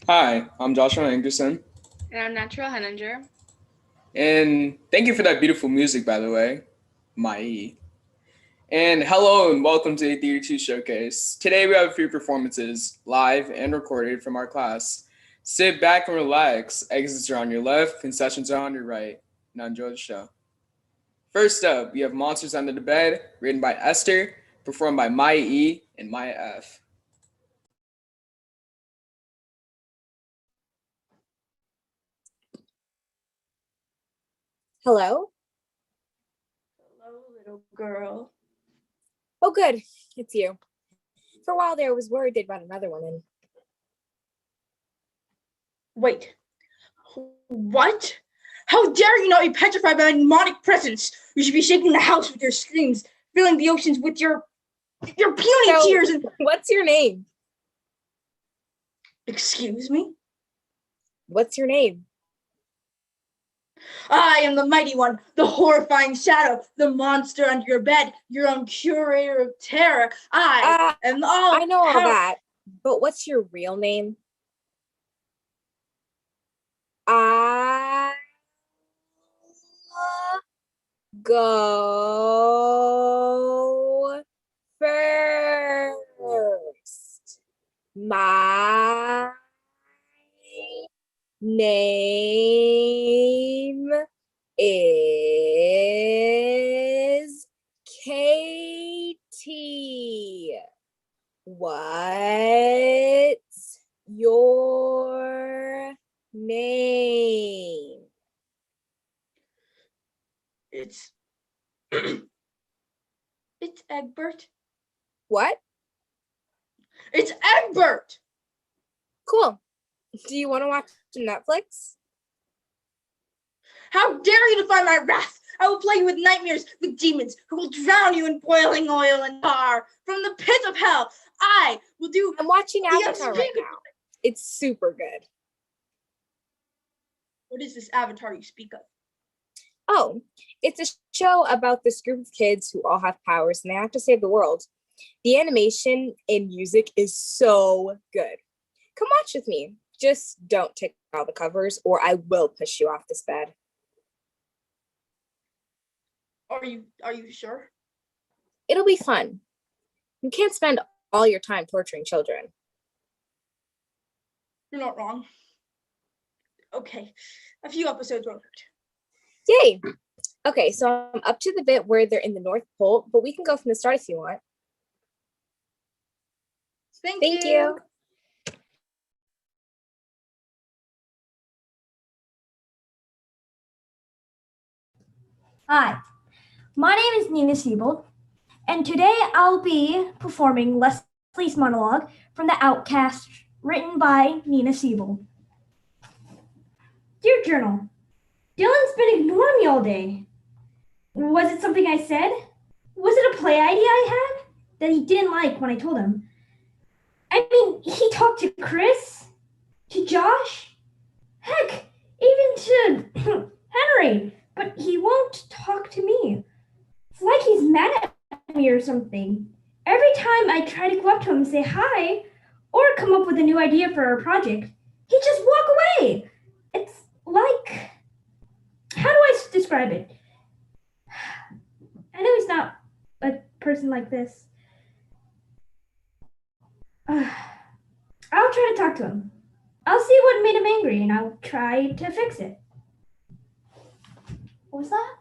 Hi, I'm Joshua Anderson, And I'm Natural Henninger. and thank you for that beautiful music, by the way, Mai. And hello and welcome to the Theater 2 Showcase. Today we have a few performances, live and recorded from our class. Sit back and relax. Exits are on your left, concessions are on your right. Now enjoy the show. First up, we have Monsters Under the Bed, written by Esther, performed by Maya E. and Maya F. Hello? Hello, little girl. Oh, good. It's you. For a while there, I was worried they'd run another one in. Wait. What? How dare you not be petrified by my demonic presence? You should be shaking the house with your screams, filling the oceans with your puny So, tears and what's your name? excuse me? What's your name? I am the mighty one, the horrifying shadow, the monster under your bed, your own curator of terror. I am I all know all power. that, but what's your real name? I go first. My name is Katie. What's your name? It's it's Egbert. What? It's Egbert! Cool. Do you want to watch Netflix? How dare you defy my wrath? I will plague you with nightmares, with demons who will drown you in boiling oil and tar. From the pit of hell, I will do I'm watching the Avatar right unspeakable. now. It's super good. What is this avatar you speak of? Oh, it's a show about this group of kids who all have powers and they have to save the world. The animation and music is so good. Come watch with me. Just don't take all the covers or I will push you off this bed. Are you sure? It'll be fun. You can't spend all your time torturing children. You're not wrong. Okay, a few episodes won't hurt. Yay! Okay, so I'm up to the bit where they're in the North Pole, but we can go from the start if you want. Thank you. Hi, my name is Nina Siebold, and today I'll be performing Leslie's monologue from The Outcast, written by Nina Siebold. Dear Journal, Dylan's been ignoring me all day. Was it something I said? Was it a play idea I had that he didn't like when I told him? I mean, he talked to Chris, to Josh, heck, even to Henry, but he won't talk to me. It's like he's mad at me or something. Every time I try to go up to him and say hi or come up with a new idea for our project, he just walk away. It's like, how do I describe it? I know he's not a person like this. I'll try to talk to him. I'll see what made him angry and I'll try to fix it. What was that?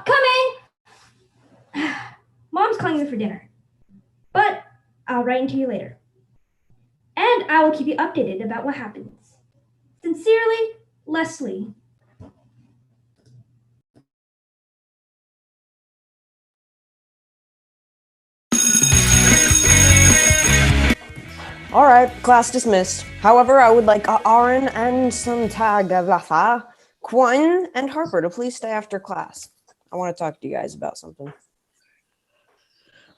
Coming! Mom's calling me for dinner. But I'll write into you later. And I will keep you updated about what happens. Sincerely, Leslie. All right, class dismissed. However, I would like Aaron and Santagavatha, Quinn, and Harper to please stay after class. I want to talk to you guys about something.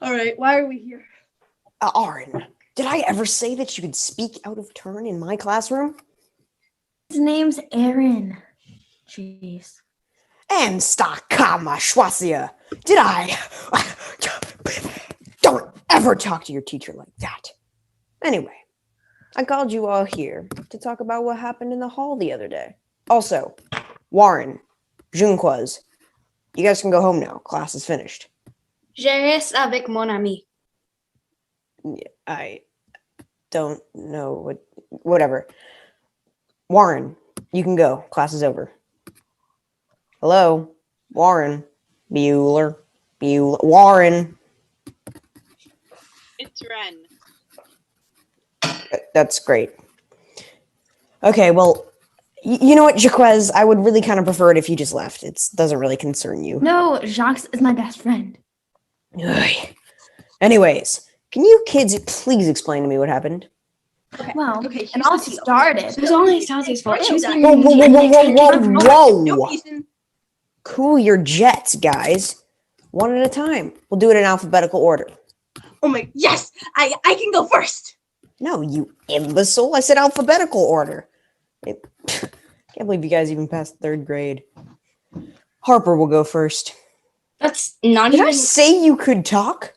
All right, why are we here? Aaron, did I ever say that you could speak out of turn in my classroom? His name's Aaron. Jeez. And Stakama Shwasia, did I? Don't ever talk to your teacher like that. Anyway, I called you all here to talk about what happened in the hall the other day. Also, Warren, Junquoise, you guys can go home now. Class is finished. Je reste avec mon ami. I don't know whatever. Warren, you can go. Class is over. Hello? Warren. Bueller. Warren. It's Ren. That's great. Okay, well, you know what, Jaquez? I would really kind of prefer it if you just left. It doesn't really concern you. No, Jacques is my best friend. Ugh. Anyways, can you kids please explain to me what happened? Well, Okay, it all started. It was all Anastasia's fault. She was being Whoa, whoa, whoa, whoa, whoa, No, whoa! Ethan. Cool your jets, guys. One at a time. We'll do it in alphabetical order. Oh my, yes! I can go first. No, you imbecile. I said alphabetical order. Can't believe you guys even passed third grade. Harper will go first. That's not Did I even. say you could talk?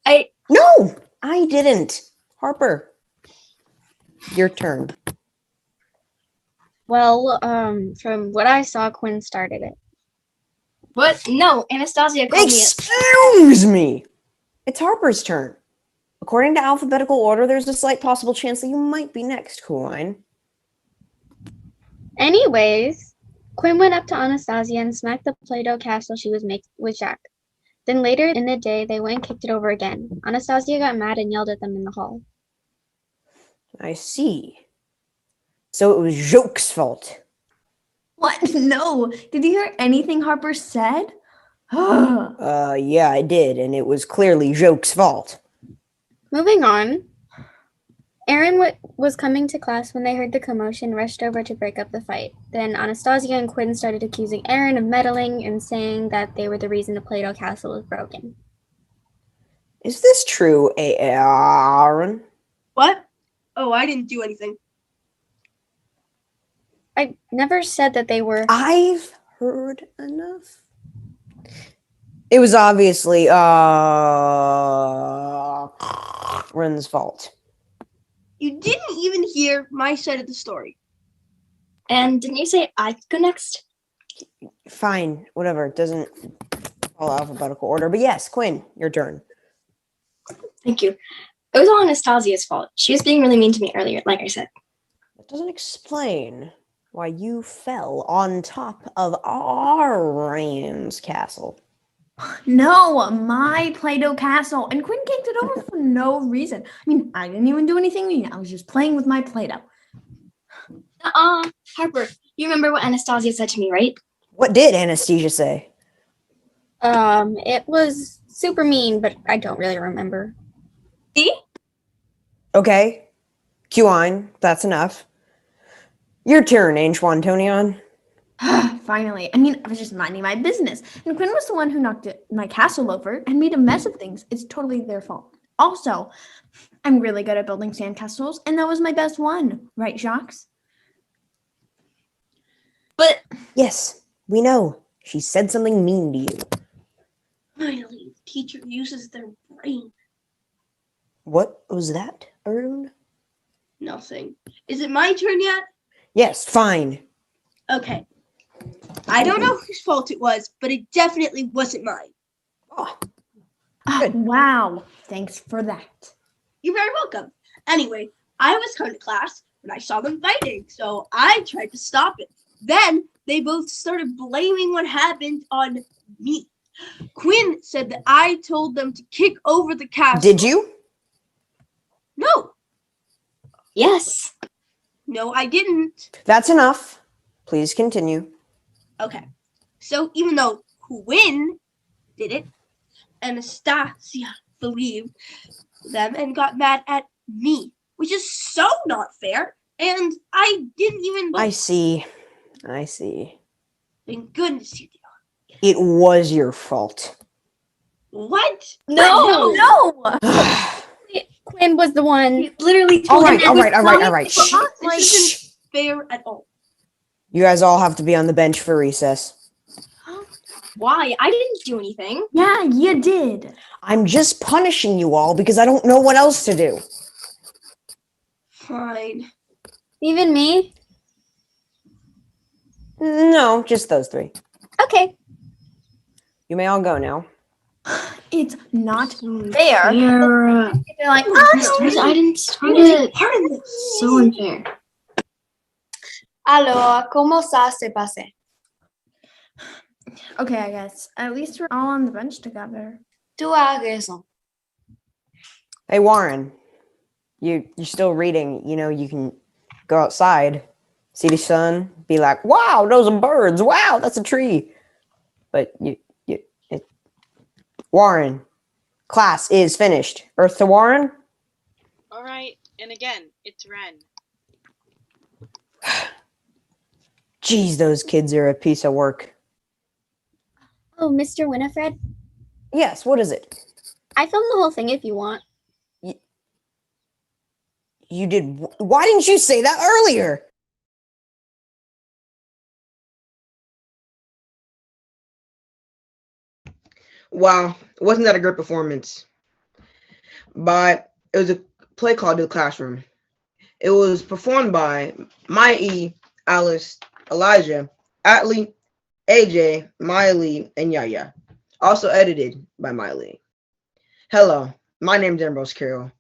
I- No, I didn't. Harper, your turn. Well, from what I saw, Quinn started it. What? No, Anastasia called me. Excuse me. It's Harper's turn. According to alphabetical order, there's a slight possible chance that you might be next, Kuline. Anyways, Quinn went up to Anastasia and smacked the Play-Doh castle she was making with Jack. Then later in the day, they went and kicked it over again. Anastasia got mad and yelled at them in the hall. I see. So it was Joke's fault. What? No. Did you hear anything Harper said? Yeah, I did, and it was clearly Joke's fault. Moving on, Aaron was coming to class when they heard the commotion, rushed over to break up the fight. Then Anastasia and Quinn started accusing Aaron of meddling and saying that they were the reason the Play-Doh castle was broken. Is this true, Aaron? What? Oh, I didn't do anything. I never said that they were. I've heard enough. It was obviously Ren's fault. You didn't even hear my side of the story. And didn't you say I could go next? Fine, whatever. It doesn't follow alphabetical order. But yes, Quinn, your turn. Thank you. It was all Anastasia's fault. She was being really mean to me earlier, like I said. That doesn't explain why you fell on top of Aaron's castle. No, my Play-Doh castle. And Quinn kicked it over for no reason. I mean, I didn't even do anything mean. I was just playing with my Play-Doh. Harper, you remember what Anastasia said to me, right? What did Anastasia say? It was super mean, but I don't really remember. Okay. Qine, that's enough. Your turn, Antoine. Finally. I mean, I was just minding my business. And Quinn was the one who knocked my castle over and made a mess of things. It's totally their fault. Also, I'm really good at building sandcastles, and that was my best one. Right, Jacques? But Yes, we know. She said something mean to you. Finally, the teacher uses their brain. What was that, Aaron? Nothing. Is it my turn yet? Yes, fine. Okay. I don't know whose fault it was, but it definitely wasn't mine. Oh, Oh, wow. Thanks for that. You're very welcome. Anyway, I was coming to class when I saw them fighting, so I tried to stop it. Then they both started blaming what happened on me. Quinn said that I told them to kick over the castle. did you? No, yes. no, I didn't. That's enough. Please continue. Okay. So even though Quinn did it, Anastasia believed them and got mad at me, which is so not fair. And I didn't even. I see. Thank goodness you did. It was your fault. What? No. No! Quinn was the one. He literally All told right, him all it right, was all right, funny. all right. This Shh. isn't fair at all. You guys all have to be on the bench for recess. Why? I didn't do anything. Yeah, you did. I'm just punishing you all because I don't know what else to do. Fine. Even me? No, just those three. Okay. You may all go now. It's not So fair. Sarah, They're like, I didn't start it. part of this. So unfair. Alors, comment ça s'est passé? okay, I guess. At least we're all on the bench together. Tu as raison. Hey, Warren, you're still reading. You know, you can go outside, see the sun, be like, wow, those are birds. Wow, that's a tree. But Warren, class is finished. Earth to Warren. All right, and again, it's Ren. Geez, those kids are a piece of work. Oh, Mr. Winifred? Yes, what is it? I filmed the whole thing if you want. You did. Why didn't you say that earlier? Wow, wasn't that a great performance? But it was a play called The Classroom. It was performed by Mai, Alice, Elijah, Atlee, AJ, Miley, and Yaya. Also edited by Miley. Hello, my name is Ambrose Carroll,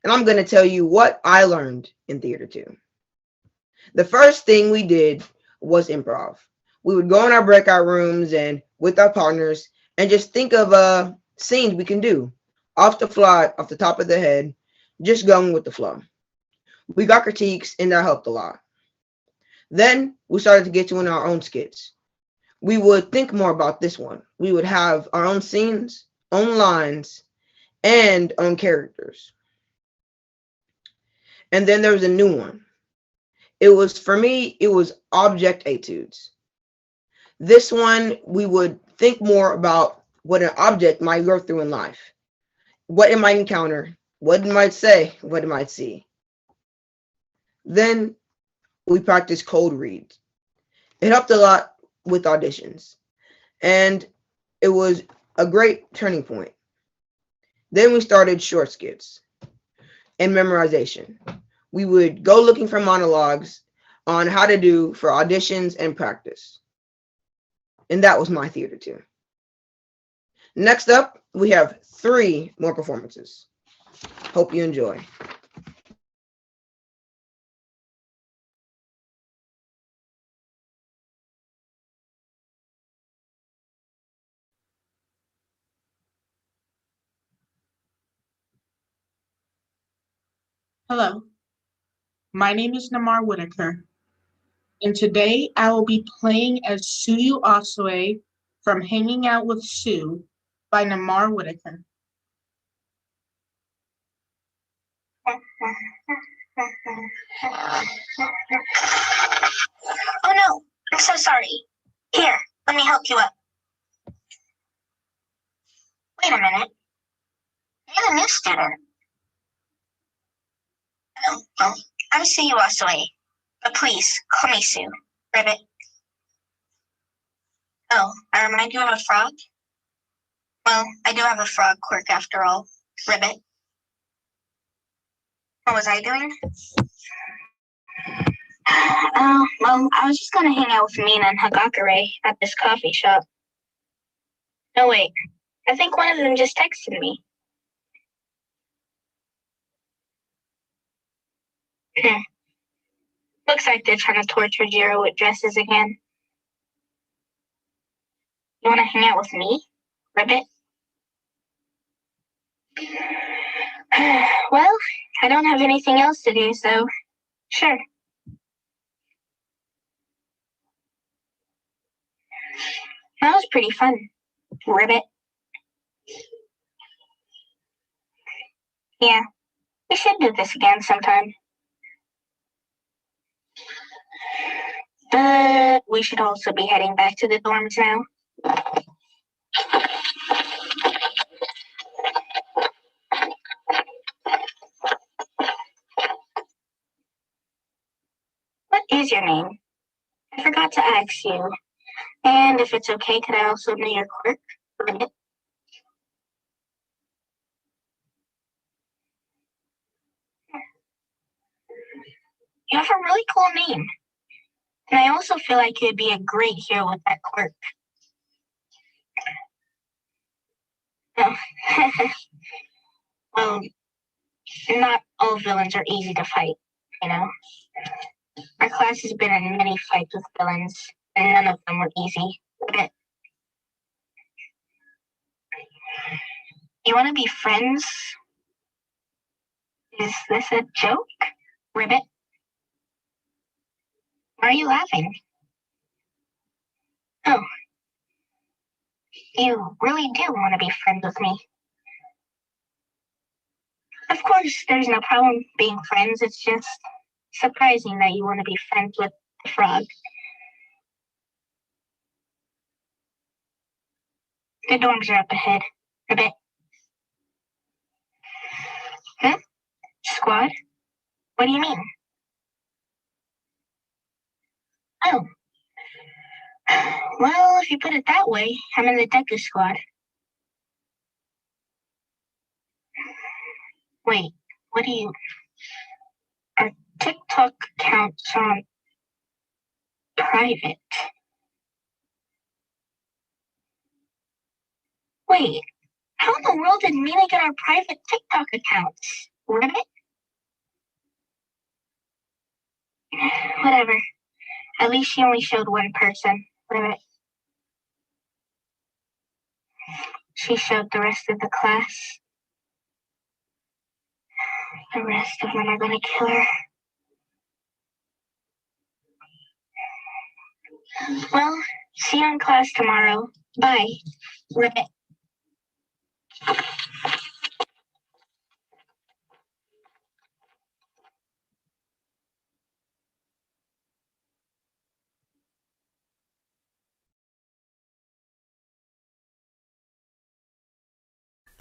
and I'm going to tell you what I learned in Theater 2. The first thing we did was improv. We would go in our breakout rooms and with our partners and just think of scenes we can do off the fly, off the top of the head, just going with the flow. We got critiques and that helped a lot. Then we started to get to our own skits. We would think more about this one. We would have our own scenes, own lines, and own characters. And then there was a new one. For me, it was object etudes. This one, we would think more about what an object might go through in life, what it might encounter, what it might say, what it might see. Then we practiced cold reads. It helped a lot with auditions, and it was a great turning point. Then we started short skits and memorization. We would go looking for monologues on how to do for auditions and practice. And that was my Theater 2. Next up, we have 3 more performances. Hope you enjoy. Hello, my name is Namar Whitaker, and today I will be playing as Suyu Osue from Hanging Out with Sue by Namar Whitaker. Oh no, I'm so sorry. Here, let me help you up. Wait a minute. You're the new student. Oh, I'm Suyu Osue, but please call me Sue. Ribbit. Oh, I remind you of a frog? Well, I do have a frog quirk after all. Ribbit. What was I doing? Oh, well, I was just gonna hang out with Mina and Hagakure at this coffee shop. No, wait. I think one of them just texted me. Looks like they're trying to torture Jiro with dresses again. You wanna hang out with me, Ribbit? Well, I don't have anything else to do, so sure. That was pretty fun, Ribbit. Yeah, we should do this again sometime. But we should also be heading back to the dorms now. What is your name? I forgot to ask you. And if it's okay, could I also know your quirk? Ribbit? You have a really cool name. And I also feel like you'd be a great hero with that quirk. Oh. Well, not all villains are easy to fight, you know? Our class has been in many fights with villains, and none of them were easy. Ribbit. You want to be friends? Is this a joke, Ribbit? Why are you laughing? Oh. You really do want to be friends with me. Of course, there's no problem being friends. It's just surprising that you want to be friends with the frog. The dorms are up ahead. Ribbit. Huh? Squad? What do you mean? Oh. Well, if you put it that way, I'm in the Deku squad. Wait, what do you... Our TikTok accounts on private. Wait, how in the world did Mina get our private TikTok accounts? Ribbit? Whatever. At least she only showed one person. Ribbit. She showed the rest of the class. The rest of them are gonna kill her. Well, see you in class tomorrow. Bye, Ribbit.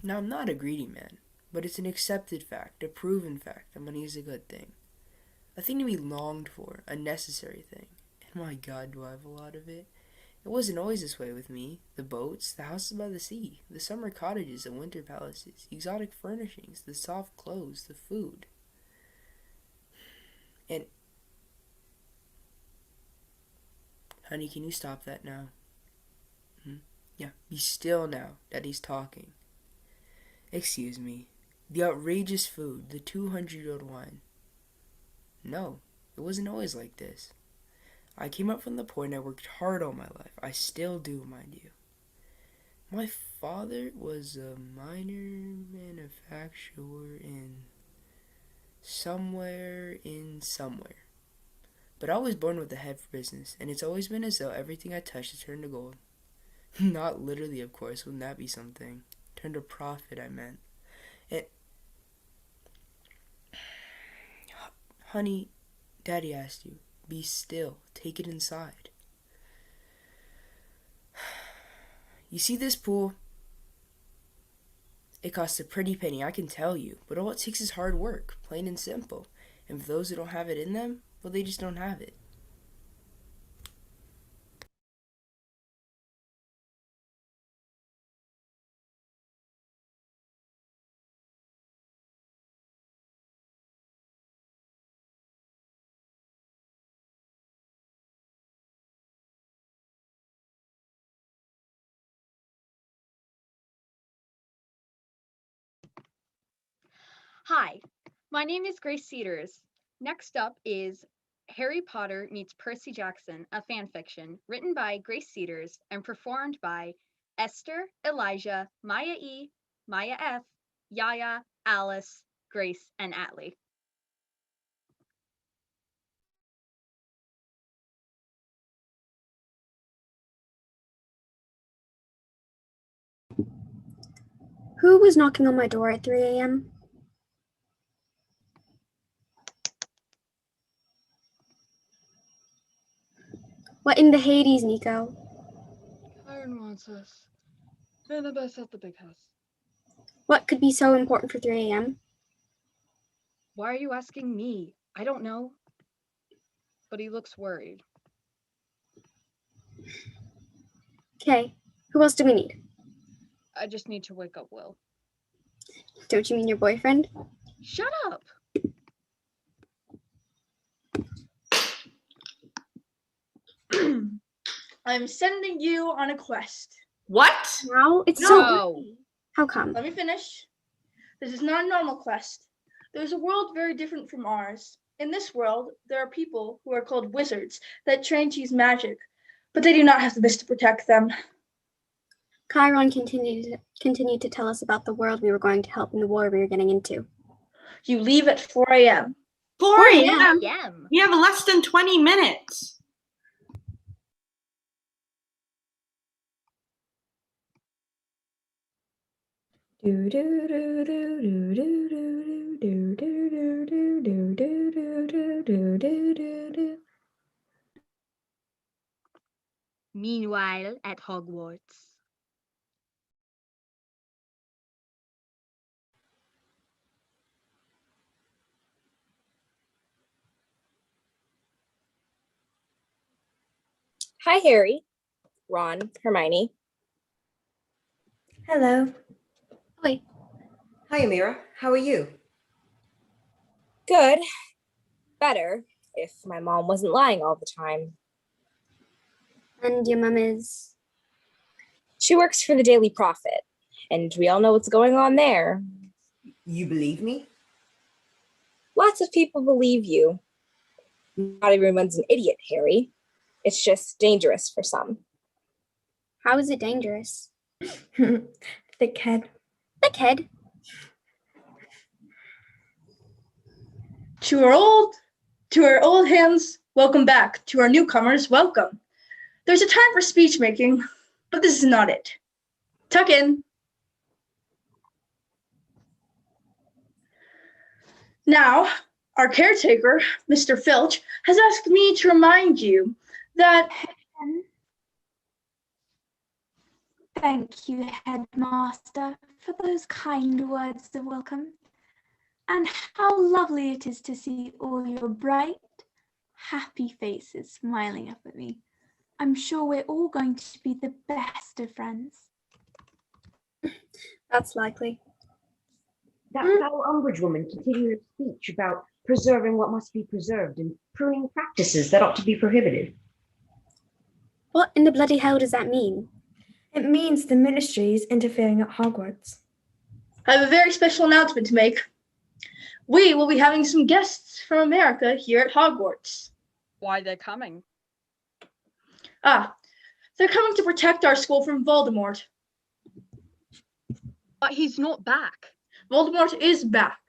Now, I'm not a greedy man, but it's an accepted fact, a proven fact that money is a good thing. A thing to be longed for, a necessary thing. And my God, do I have a lot of it. It wasn't always this way with me. The boats, the houses by the sea, the summer cottages and winter palaces, exotic furnishings, the soft clothes, the food. And... Honey, can you stop that now? Yeah, be still now. Daddy's talking. Excuse me. The outrageous food, the 200-year-old wine. No, it wasn't always like this. I came up from the poor and I worked hard all my life. I still do, mind you. My father was a minor manufacturer in somewhere. But I was born with a head for business, and it's always been as though everything I touched had turned to gold. Not literally, of course, wouldn't that be something? Turned to profit, I meant. And... Honey, Daddy asked you. Be still. Take it inside. You see this pool? It costs a pretty penny, I can tell you. But all it takes is hard work, plain and simple. And for those who don't have it in them, well, they just don't have it. Hi, my name is Grace Cedars. Next up is Harry Potter Meets Percy Jackson, a fan fiction written by Grace Cedars and performed by Esther, Elijah, Maya E, Maya F, Yaya, Alice, Grace, and Atlee. Who was knocking on my door at 3 a.m.? What in the Hades, Nico? Karen wants us. Annabeth's at the big house. What could be so important for 3 a.m.? Why are you asking me? I don't know. But he looks worried. Okay, who else do we need? I just need to wake up Will. Don't you mean your boyfriend? Shut up! I'm sending you on a quest. What? Now it's No. How come? Let me finish. This is not a normal quest. There's a world very different from ours. In this world, there are people who are called wizards that train to use magic, but they do not have the mist to protect them. Chiron continued to tell us about the world we were going to help in the war we were getting into. You leave at 4 a.m. 4 a.m. a.m. You have less than 20 minutes. Meanwhile, at Hogwarts. Hi, Harry, Ron, Hermione. Hello. Hi. Hi, Amira. How are you? Good. Better if my mom wasn't lying all the time. And your mom is? She works for the Daily Prophet, and we all know what's going on there. You believe me? Lots of people believe you. Not everyone's an idiot, Harry. It's just dangerous for some. How is it dangerous? Thickhead. Thickhead? To our old hands, welcome back. To our newcomers, welcome. There's a time for speech making, but this is not it. Tuck in. Now, our caretaker, Mr. Filch, has asked me to remind you that... Thank you, Headmaster, for those kind words of welcome. And how lovely it is to see all your bright, happy faces smiling up at me. I'm sure we're all going to be the best of friends. That's likely. That foul Umbridge woman continued her speech about preserving what must be preserved and pruning practices that ought to be prohibited. What in the bloody hell does that mean? It means the ministry is interfering at Hogwarts. I have a very special announcement to make. We will be having some guests from America here at Hogwarts. Why they're coming? They're coming to protect our school from Voldemort. But he's not back. Voldemort is back.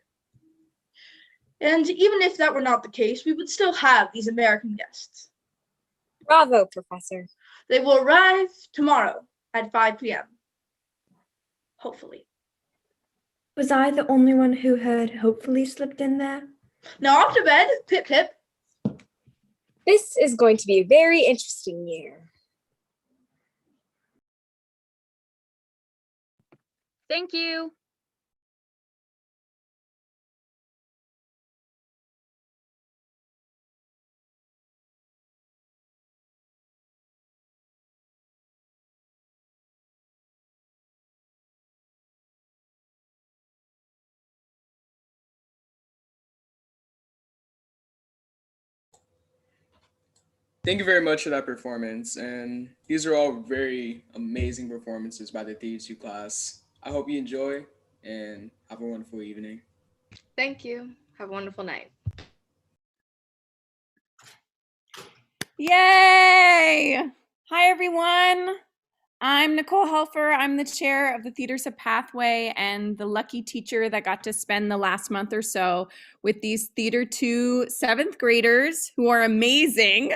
And even if that were not the case, we would still have these American guests. Bravo, Professor. They will arrive tomorrow at 5 p.m. Hopefully. Was I the only one who heard hopefully slipped in there? Now off to bed, pip pip. This is going to be a very interesting year. Thank you. Thank you very much for that performance. And these are all very amazing performances by the Theater 2 class. I hope you enjoy and have a wonderful evening. Thank you. Have a wonderful night. Yay! Hi, everyone. I'm Nicole Helfer. I'm the chair of the Theaters of Pathway and the lucky teacher that got to spend the last month or so with these Theater 2 7th graders who are amazing.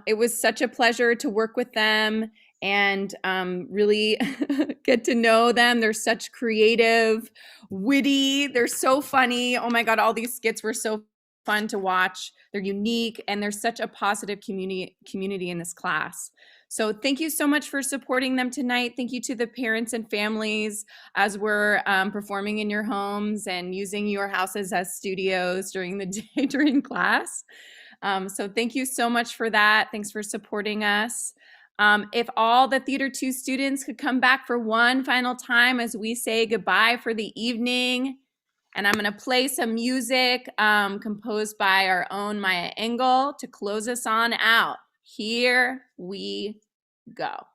It was such a pleasure to work with them and really get to know them. They're such creative, witty. They're so funny. Oh my God, all these skits were so fun to watch. They're unique and there's such a positive community in this class. So thank you so much for supporting them tonight. Thank you to the parents and families as we're performing in your homes and using your houses as studios during the day during class. So thank you so much for that. Thanks for supporting us. If all the Theater 2 students could come back for one final time as we say goodbye for the evening. And I'm going to play some music composed by our own Maya Engel to close us on out. Here we go.